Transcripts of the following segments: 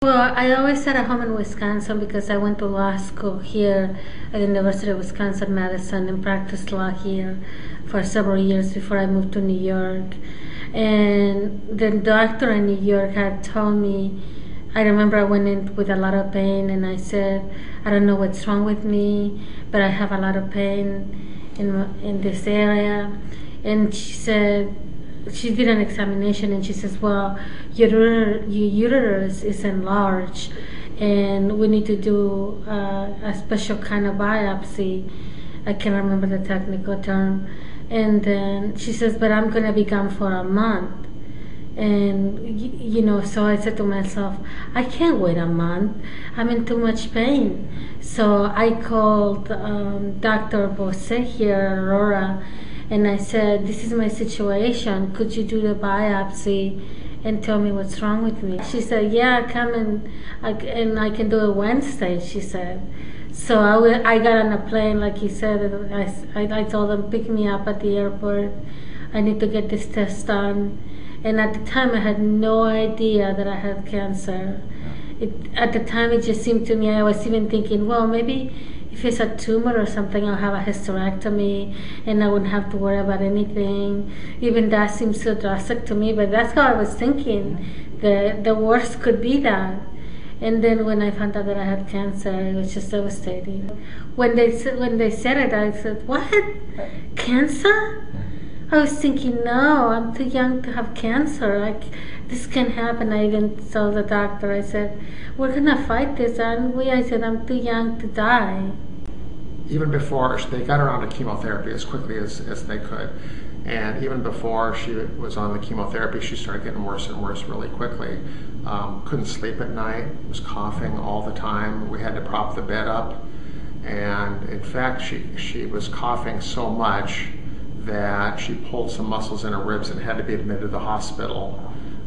Well, I always sat at home in Wisconsin because I went to law school here at the University of Wisconsin-Madison and practiced law here for several years before I moved to New York. And the doctor in New York had told me, I remember I went in with a lot of pain and I said, I don't know what's wrong with me, but I have a lot of pain in this area. And she said, she did an examination and she says, well, your uterus is enlarged and we need to do a special kind of biopsy. I can't remember the technical term. And then she says, but I'm going to be gone for a month. And, so I said to myself, I can't wait a month. I'm in too much pain. So I called Dr. Bose here, Aurora, and I said, this is my situation. Could you do the biopsy and tell me what's wrong with me? She said, yeah, come and I can do it Wednesday, she said. So I got on a plane, like he said. I told them, pick me up at the airport. I need to get this test done. And at the time, I had no idea that I had cancer. At the time, it just seemed to me, I was even thinking, well, maybe if it's a tumor or something, I'll have a hysterectomy and I wouldn't have to worry about anything. Even that seems so drastic to me, but that's how I was thinking. The worst could be that. And then when I found out that I had cancer, it was just devastating. When they said it, I said, what? Cancer? I was thinking, no, I'm too young to have cancer. This can happen. I even told the doctor, I said, we're going to fight this, aren't we? I said, I'm too young to die. Even before, they got her onto chemotherapy as quickly as they could. And even before she was on the chemotherapy, she started getting worse and worse really quickly. Couldn't sleep at night, was coughing all the time. We had to prop the bed up. And in fact, she was coughing so much that she pulled some muscles in her ribs and had to be admitted to the hospital.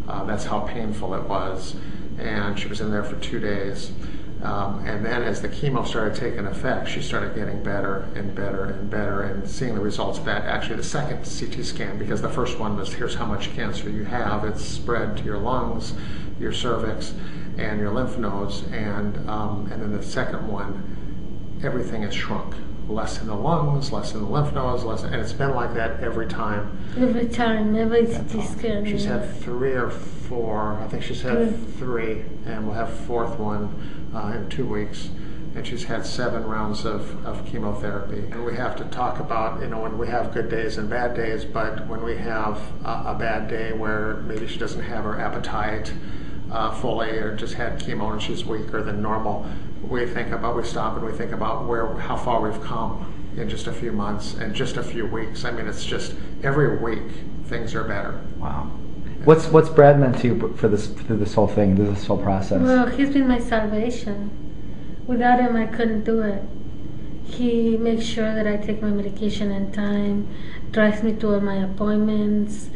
That's how painful it was. And she was in there for 2 days. And then as the chemo started taking effect, she started getting better and better and better and seeing the results of that. Actually, the second CT scan, because the first one was, here's how much cancer you have. It's spread to your lungs, your cervix, and your lymph nodes. And then the second one, everything is shrunk. Less in the lungs, less in the lymph nodes, and it's been like that every time. Every CT scan. She's had 3 or 4, I think she's had 3, and we'll have 4th one in 2 weeks. And she's had 7 rounds of chemotherapy. And we have to talk about, when we have good days and bad days, but when we have a bad day where maybe she doesn't have her appetite fully or just had chemo and she's weaker than normal, we stop and we think about how far we've come in just a few months and just a few weeks. I mean, it's just every week things are better. Wow. What's Brad meant to you through this whole thing, through this whole process? Well, he's been my salvation. Without him, I couldn't do it. He makes sure that I take my medication in time, drives me to all my appointments,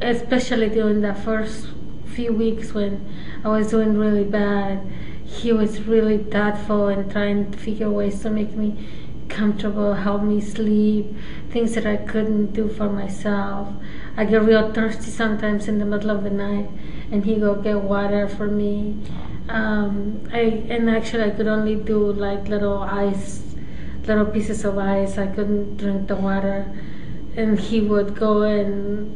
especially during the first few weeks when I was doing really bad. He was really thoughtful and trying to figure ways to make me comfortable, help me sleep, things that I couldn't do for myself. I get real thirsty sometimes in the middle of the night, and he go get water for me. I could only do like little pieces of ice. I couldn't drink the water, and he would go and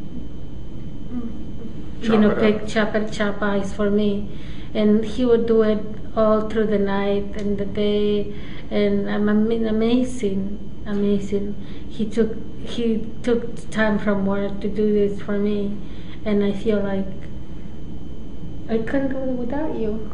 chop ice for me, and he would do it all through the night and the day, and amazing. He took time from work to do this for me, and I feel like I couldn't do it without you.